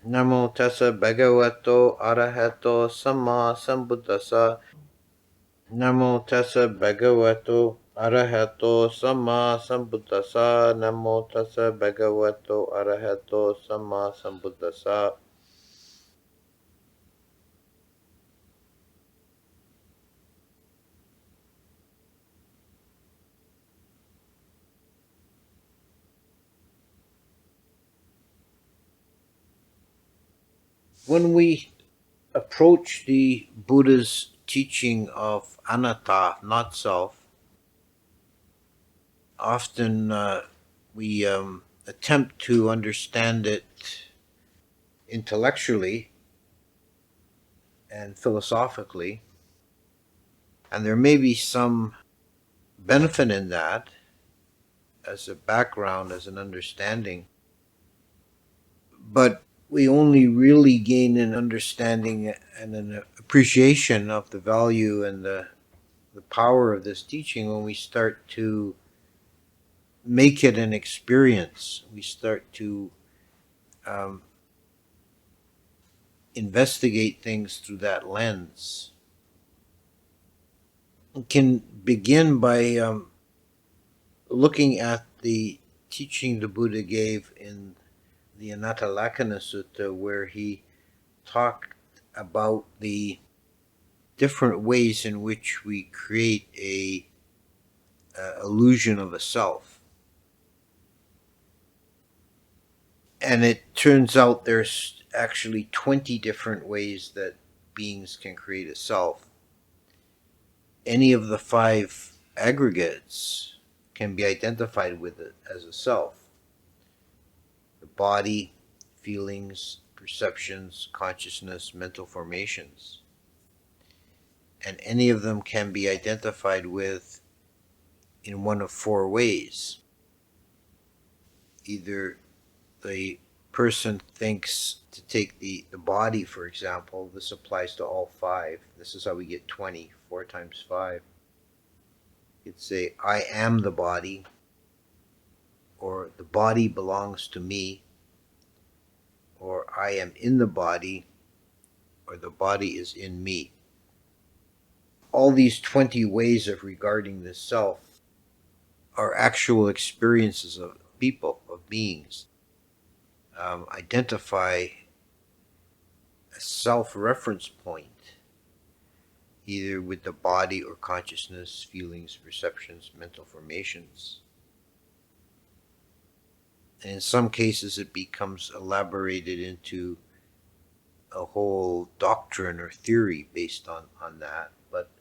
Namo tassa bhagavato arahato samma sambuddhassa. Namo tassa bhagavato arahato samma sambuddhassa. Namo tassa bhagavato arahato samma sambuddhassa. When we approach the Buddha's teaching of Anatta, not self, often we attempt to understand it intellectually and philosophically, and there may be some benefit in that as a background, as an understanding, but we only really gain an understanding and an appreciation of the value and the power of this teaching when we start to make it an experience. We start to investigate things through that lens. We can begin by looking at the teaching the Buddha gave in the Anatta Sutta, where he talked about the different ways in which we create a illusion of a self. And it turns out there's actually 20 different ways that beings can create a self. Any of the 5 aggregates can be identified with it as a self. The body, feelings, perceptions, consciousness, mental formations. And any of them can be identified with in one of 4 ways. Either the person thinks, to take the body for example, this applies to all 5. This is how we get 20, 4 times 5. You'd say, I am the body, or the body belongs to me, or I am in the body, or the body is in me. All these 20 ways of regarding the self are actual experiences of people, of beings. Identify a self-reference point, either with the body or consciousness, feelings, perceptions, mental formations. And in some cases it becomes elaborated into a whole doctrine or theory based on that, but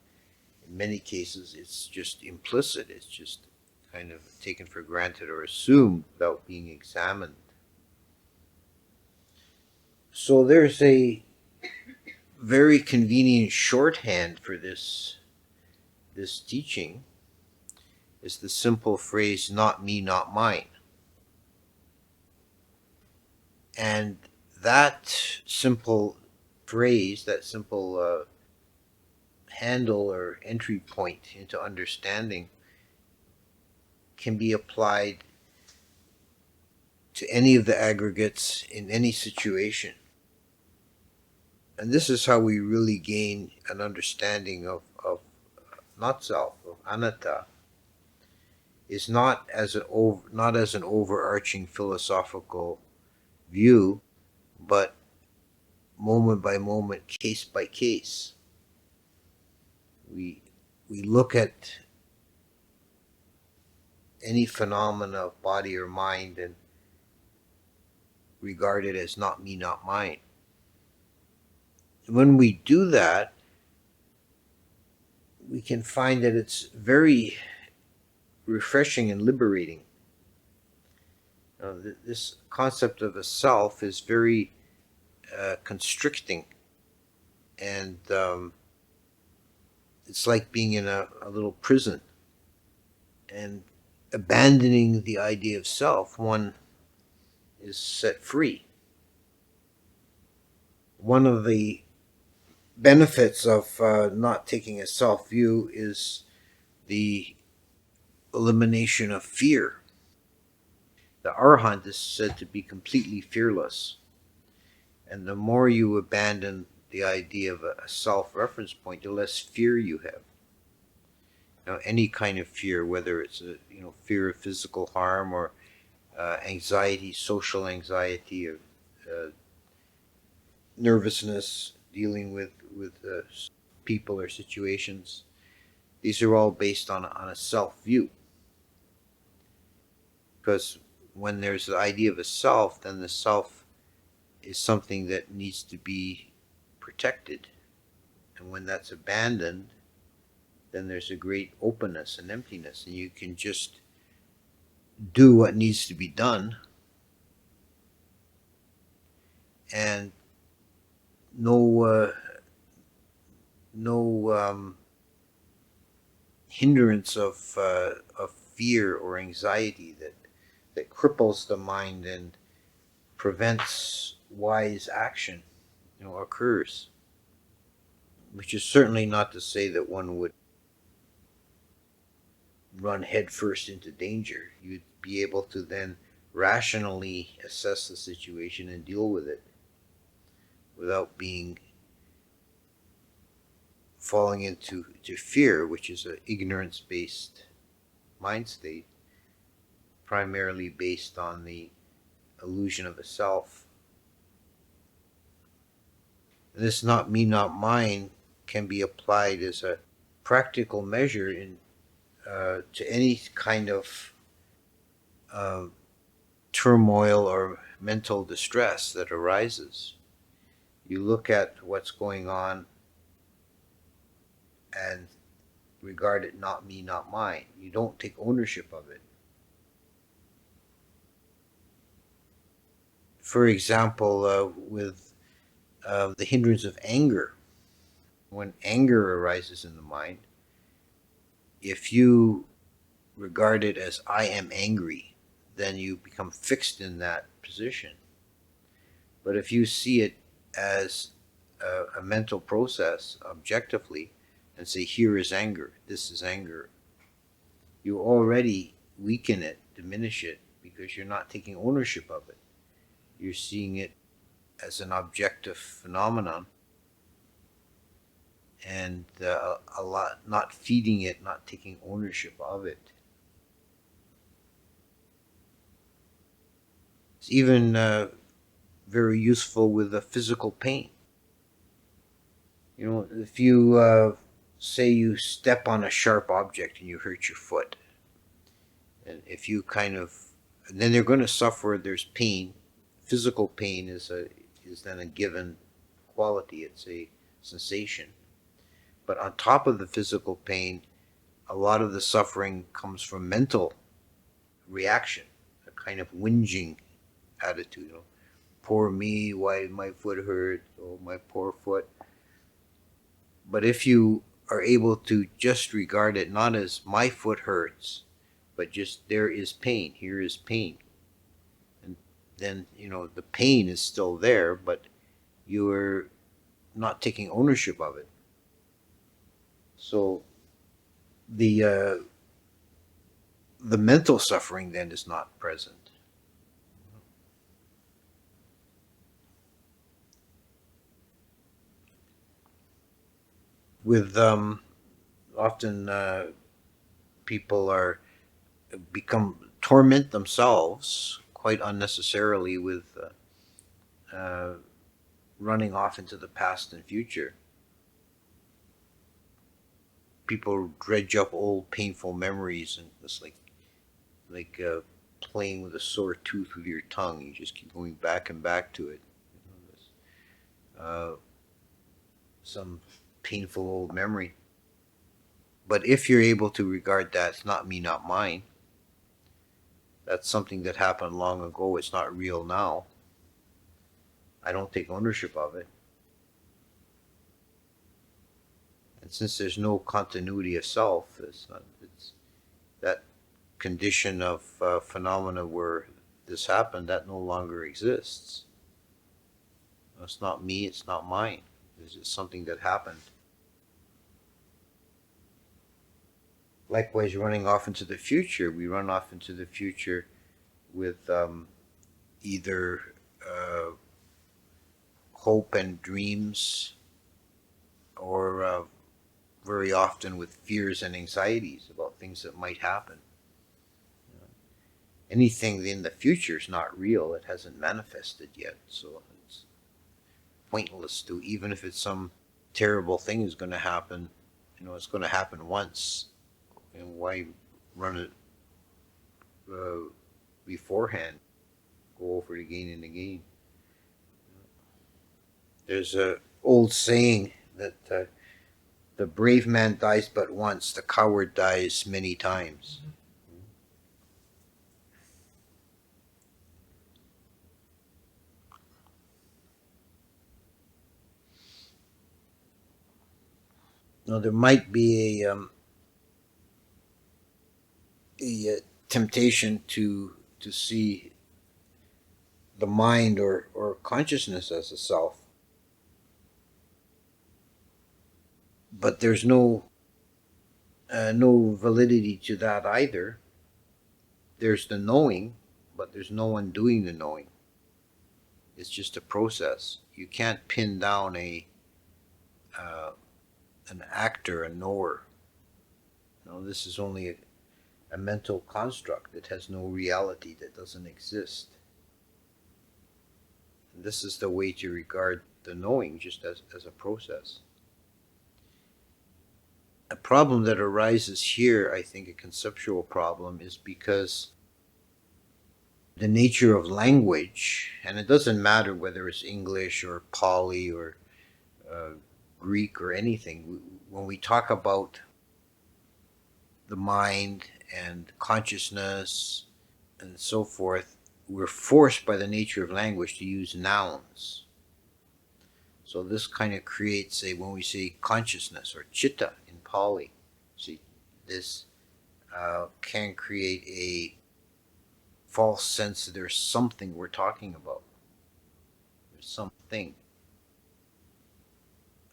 in many cases it's just implicit, it's just kind of taken for granted or assumed without being examined. So there's a very convenient shorthand for this teaching, is the simple phrase, not me, not mine. And that simple phrase, that simple handle or entry point into understanding, can be applied to any of the aggregates in any situation. And this is how we really gain an understanding of not self, of anatta, is not as an overarching philosophical view, but moment by moment, case by case. We look at any phenomena of body or mind and regard it as not me, not mine. When we do that, we can find that it's very refreshing and liberating. This concept of a self is very constricting, and it's like being in a little prison. And abandoning the idea of self, one is set free. One of the benefits of not taking a self view is the elimination of fear. The Arahant is said to be completely fearless. And the more you abandon the idea of a self-reference point, the less fear you have. Now, any kind of fear, whether it's a fear of physical harm or anxiety, social anxiety, or nervousness dealing with people or situations, these are all based on a self view. Because when there's the idea of a self, then the self is something that needs to be protected. And when that's abandoned, then there's a great openness and emptiness, and you can just do what needs to be done, and no hindrance of fear or anxiety that cripples the mind and prevents wise action, occurs. Which is certainly not to say that one would run headfirst into danger. You'd be able to then rationally assess the situation and deal with it without falling into fear, which is an ignorance-based mind state, primarily based on the illusion of a self. And this not me, not mine can be applied as a practical measure to any kind of turmoil or mental distress that arises. You look at what's going on and regard it not me, not mine. You don't take ownership of it. For example, with the hindrance of anger. When anger arises in the mind, if you regard it as I am angry, then you become fixed in that position. But if you see it as a mental process objectively and say, here is anger, this is anger, you already weaken it, diminish it, because you're not taking ownership of it. You're seeing it as an objective phenomenon and not feeding it, not taking ownership of it. It's even very useful with the physical pain. If you say you step on a sharp object and you hurt your foot, and if you and then they're going to suffer. There's pain. Physical pain is then a given quality. It's a sensation. But on top of the physical pain, a lot of the suffering comes from mental reaction, a kind of whinging attitude. Poor me, why my foot hurt? Oh, my poor foot. But if you are able to just regard it not as my foot hurts, but just there is pain, here is pain. And then, the pain is still there, but you're not taking ownership of it. So the mental suffering then is not present. With often people torment themselves quite unnecessarily with running off into the past and future. People dredge up old painful memories, and it's like playing with a sore tooth with your tongue. You just keep going back and back to it. Some painful old memory. But if you're able to regard that, it's not me, not mine. That's something that happened long ago. It's not real now. I don't take ownership of it. And since there's no continuity of self, it's that condition of phenomena where this happened, that no longer exists. It's not me, it's not mine. It's just something that happened. Likewise, running off into the future, we run off into the future with either hope and dreams, or very often with fears and anxieties about things that might happen. Anything in the future is not real. It hasn't manifested yet, so it's pointless to, even if it's some terrible thing is going to happen, it's going to happen once, and why run it beforehand, go over it again and again. There's a old saying that the brave man dies but once, the coward dies many times. Now there might be a temptation to see the mind or consciousness as a self, but there's no validity to that either. There's the knowing, but there's no one doing the knowing. It's just a process. You can't pin down an actor, a knower. This is only a mental construct that has no reality, that doesn't exist. And this is the way to regard the knowing, just as a process. A problem that arises here, I think a conceptual problem, is because the nature of language, and it doesn't matter whether it's English or Pali or Greek or anything, when we talk about the mind and consciousness and so forth, we're forced by the nature of language to use nouns. So this kind of creates when we say consciousness or chitta in Pali, see, this can create a false sense that there's something we're talking about. There's something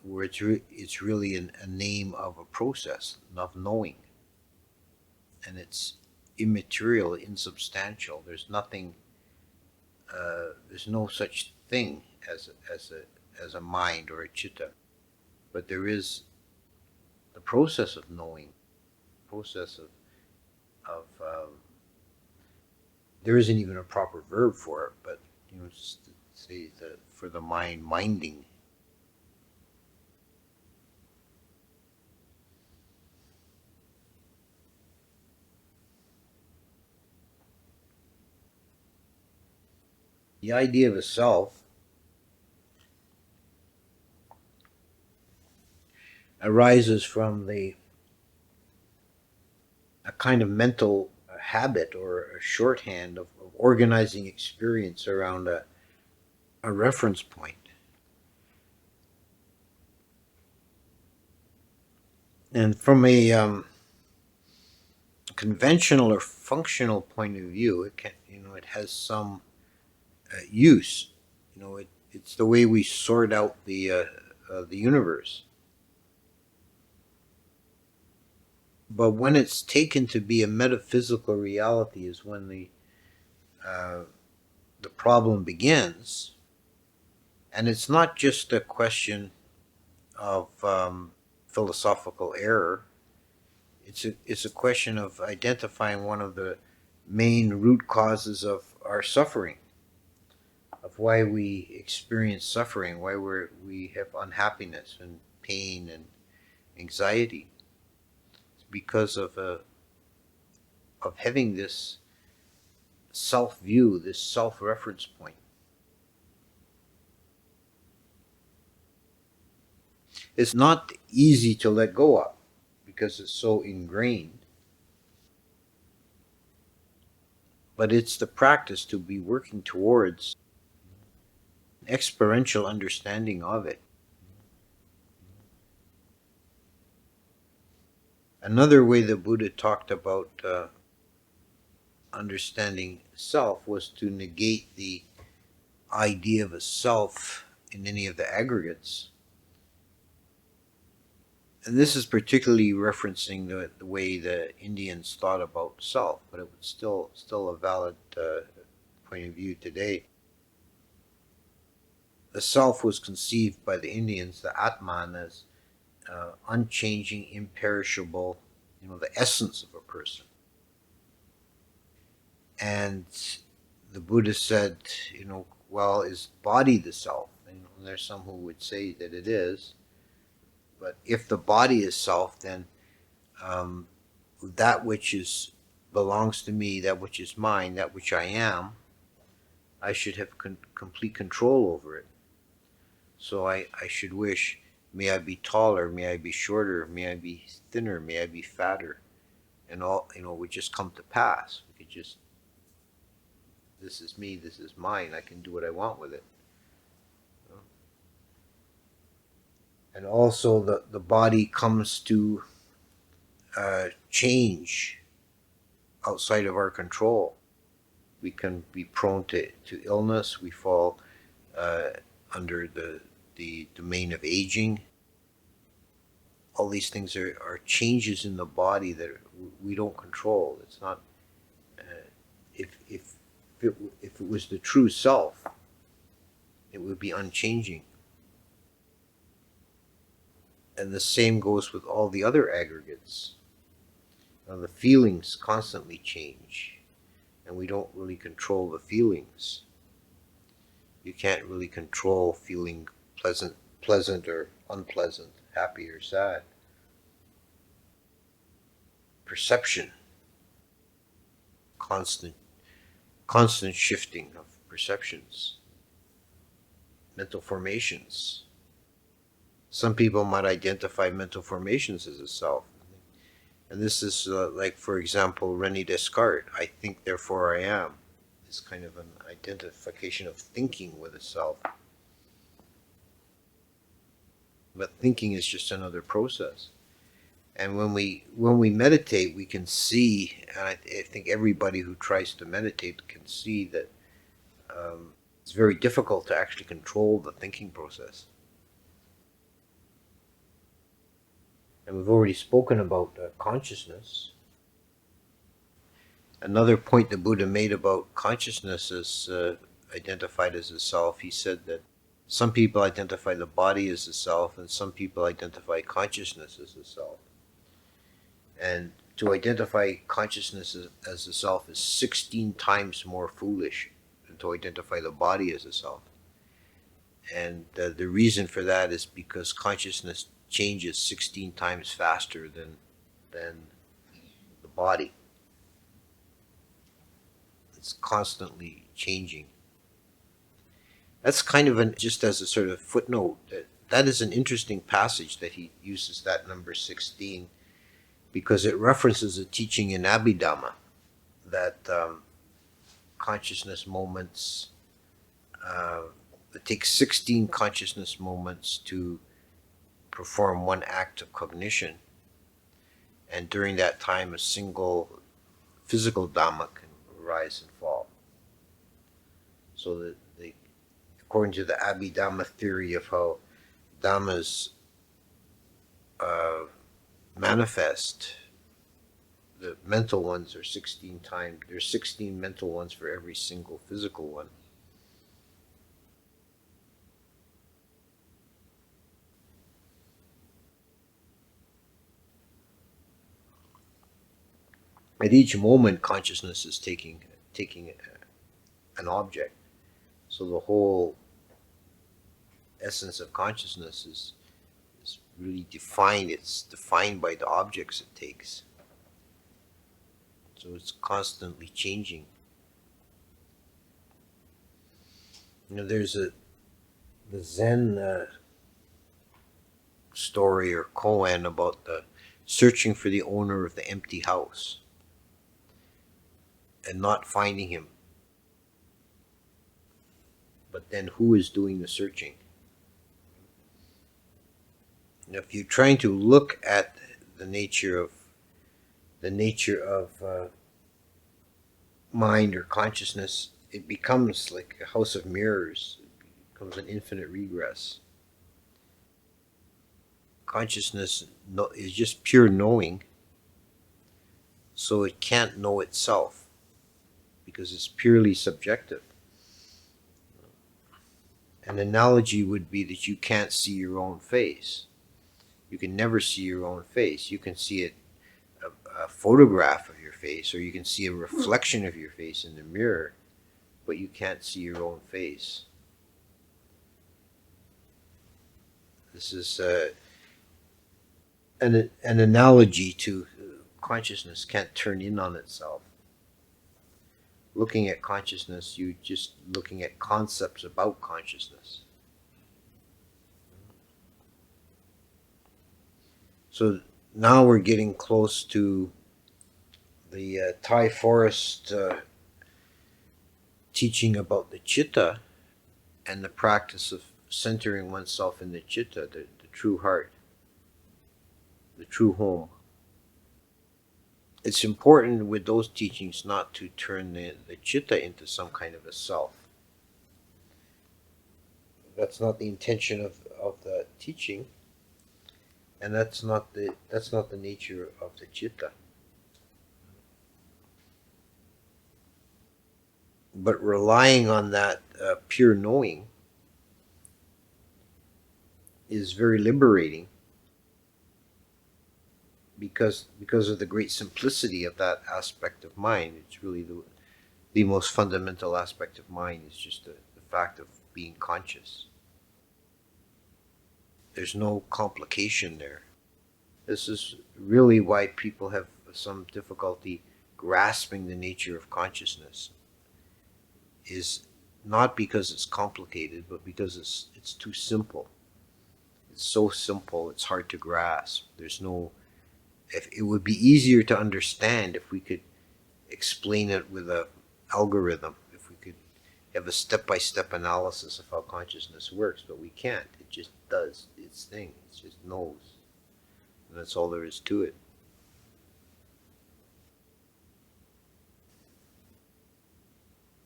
where it's really a name of a process, of knowing. And it's immaterial, insubstantial. There's nothing, there's no such thing as a mind or a chitta. But there is the process of knowing, process of there isn't even a proper verb for it, but just to say that for the mind, minding. The idea of a self arises from a kind of mental habit or a shorthand of organizing experience around a reference point. And from a conventional or functional point of view, it has some use. It's the way we sort out the universe. But when it's taken to be a metaphysical reality is when the problem begins. And it's not just a question of philosophical error. It's a question of identifying one of the main root causes of our suffering, of why we experience suffering, why we have unhappiness and pain and anxiety. It's because of having this self-view, this self-reference point. It's not easy to let go of because it's so ingrained. But it's the practice to be working towards experiential understanding of it. Another way the Buddha talked about understanding self was to negate the idea of a self in any of the aggregates. And this is particularly referencing the way the Indians thought about self, but it was still a valid point of view today. the self was conceived by the Indians, the Atman, as unchanging, imperishable, the essence of a person. And the Buddha said, well, is body the self? And there's some who would say that it is. But if the body is self, then that which belongs to me, that which is mine, that which I am, I should have complete control over it. So I should wish, may I be taller, may I be shorter, may I be thinner, may I be fatter, and all would just come to pass. We could just, this is me, this is mine, I can do what I want with it. And also the body comes to change outside of our control. We can be prone to illness. We fall under the domain of aging. All these things are changes in the body that we don't control. It's not, if it was the true self, it would be unchanging. And the same goes with all the other aggregates. The feelings constantly change, and we don't really control the feelings. You can't really control feeling pleasant or unpleasant, happy or sad. Perception, constant shifting of perceptions, mental formations. Some people might identify mental formations as a self. And this is like, for example, René Descartes, I think, therefore I am. It's kind of an identification of thinking with a self. But thinking is just another process. And when we meditate, we can see, and I think everybody who tries to meditate can see that it's very difficult to actually control the thinking process. And we've already spoken about consciousness. Another point the Buddha made about consciousness is identified as a self. He said that some people identify the body as a self, and some people identify consciousness as a self. And to identify consciousness as a self is 16 times more foolish than to identify the body as a self. And the reason for that is because consciousness changes 16 times faster than the body. It's constantly changing. That's kind of just as a sort of footnote, that is an interesting passage that he uses, that number 16, because it references a teaching in Abhidhamma that consciousness moments, it takes 16 consciousness moments to perform one act of cognition, and during that time a single physical Dhamma can rise and fall. So that according to the Abhidhamma theory of how Dhammas manifest, the mental ones are 16 times. There's 16 mental ones for every single physical one. At each moment, consciousness is taking an object. So the whole essence of consciousness is really defined. It's defined by the objects it takes. So it's constantly changing. There's the Zen story or koan about the searching for the owner of the empty house and not finding him. But then who is doing the searching? And if you're trying to look at the nature of mind or consciousness, it becomes like a house of mirrors. It becomes an infinite regress. Consciousness is just pure knowing, so it can't know itself because it's purely subjective. An analogy would be that you can't see your own face. You can never see your own face. You can see a photograph of your face, or you can see a reflection of your face in the mirror, but you can't see your own face. This is an analogy to consciousness can't turn in on itself. Looking at consciousness, you're just looking at concepts about consciousness. So now we're getting close to the Thai forest teaching about the citta and the practice of centering oneself in the citta, the true heart, the true home. It's important with those teachings not to turn the citta into some kind of a self. That's not the intention of the teaching, and that's not the nature of the citta. But relying on that pure knowing is very liberating, because of the great simplicity of that aspect of mind. It's really the most fundamental aspect of mind is just the fact of being conscious. There's no complication there. This is really why people have some difficulty grasping the nature of consciousness, is not because it's complicated, but because it's too simple. It's so simple, it's hard to grasp. If it would be easier to understand if we could explain it with an algorithm, if we could have a step-by-step analysis of how consciousness works, but we can't. It just does its thing. It just knows. And that's all there is to it.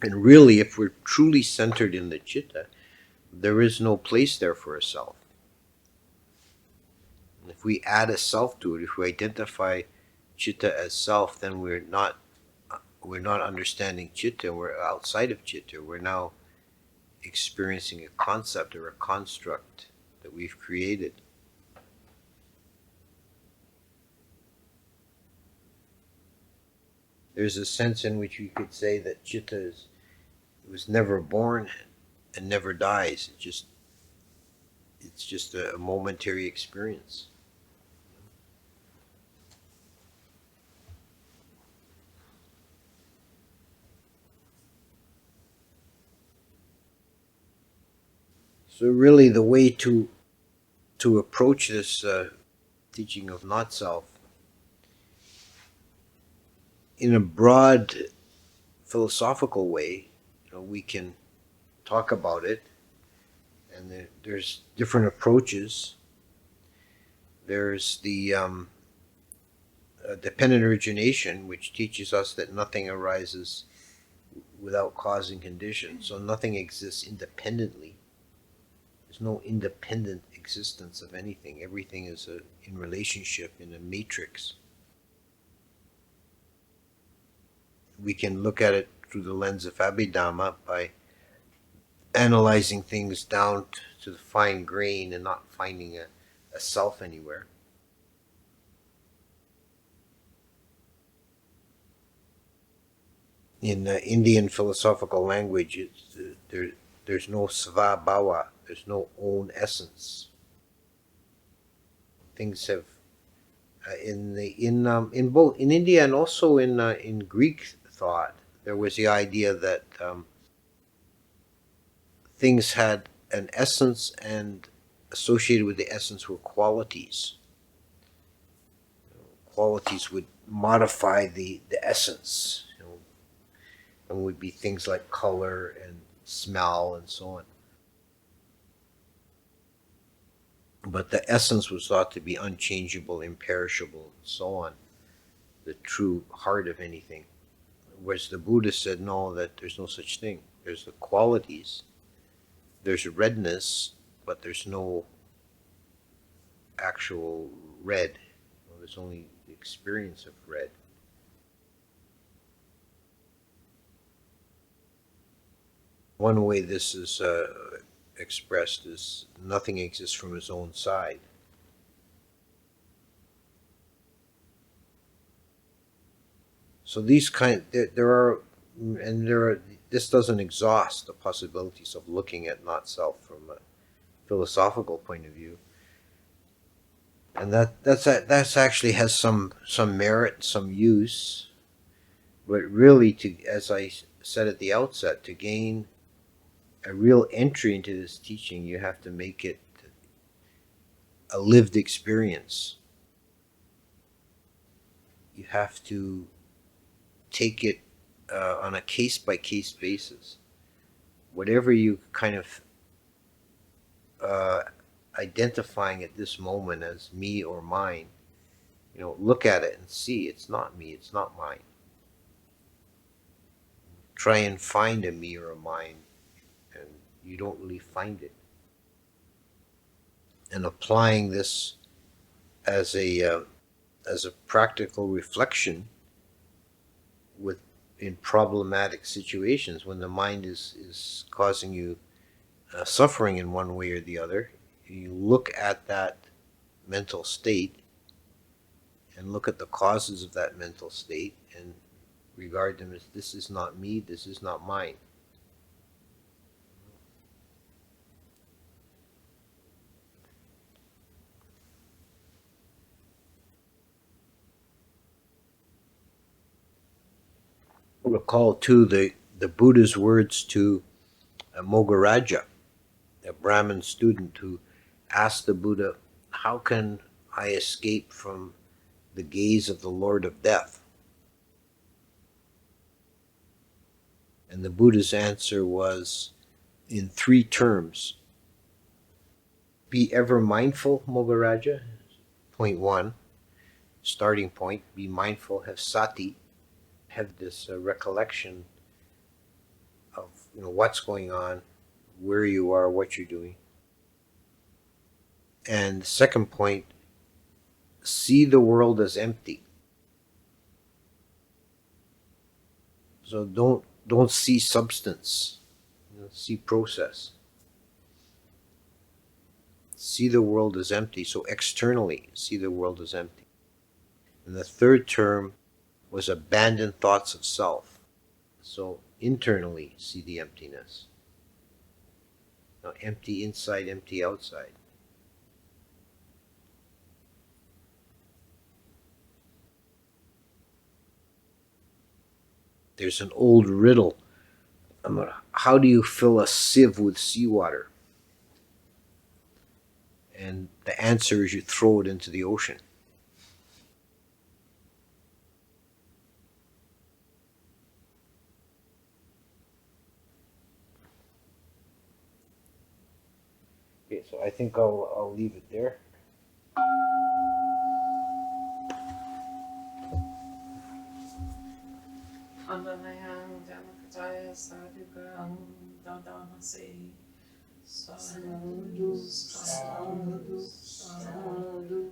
And really, if we're truly centered in the citta, there is no place there for a self. If we add a self to it, if we identify citta as self, then we're not understanding citta. We're outside of citta. We're now experiencing a concept or a construct that we've created. There's a sense in which you could say that citta was never born and never dies. It's just a momentary experience. So really the way to approach this teaching of not self in a broad philosophical way, we can talk about it, and there's different approaches. There's the dependent origination, which teaches us that nothing arises without causing conditions, so nothing exists independently. There's no independent existence of anything. Everything is in relationship, in a matrix. We can look at it through the lens of Abhidhamma by analyzing things down to the fine grain and not finding a self anywhere. In Indian philosophical language, there's no svabhava, there's no own essence. Things have in both in India and also in Greek thought, there was the idea that things had an essence, and associated with the essence were qualities. Qualities would modify the essence, and would be things like color and smell and so on. But the essence was thought to be unchangeable, imperishable, and so on, the true heart of anything. Whereas the Buddha said, no, that there's no such thing. There's the qualities, there's redness, but there's no actual red. There's only the experience of red. One way this is expressed as nothing exists from his own side. So these there are, this doesn't exhaust the possibilities of looking at not self from a philosophical point of view. And that's actually has some merit, some use, but really, to, as I said at the outset, to gain a real entry into this teaching, you have to make it a lived experience. You have to take it on a case-by-case basis. Whatever you kind of identifying at this moment as me or mine, look at it and see it's not me, it's not mine. Try and find a me or a mine, and you don't really find it. And applying this as a practical reflection in problematic situations, when the mind is causing you suffering in one way or the other, you look at that mental state and look at the causes of that mental state and regard them as, this is not me, this is not mine. Recall too the Buddha's words to Mogaraja, a Brahmin student who asked the Buddha, how can I escape from the gaze of the Lord of Death? And the Buddha's answer was in 3 terms. Be ever mindful, Mogaraja. Point 1, starting point, be mindful, have sati, have this recollection of what's going on, where you are, what you're doing. And second point, see the world as empty. So don't see substance, see process. See the world as empty. So externally, see the world as empty. And the third term was abandon thoughts of self. So internally, see the emptiness. Now, empty inside, empty outside. There's an old riddle. How do you fill a sieve with seawater? And the answer is you throw it into the ocean. Okay, so I think I'll leave it there. Ananayang Jamakataya Sadhugram Dadanase Sadhu Sadhu Sadhu Sadhu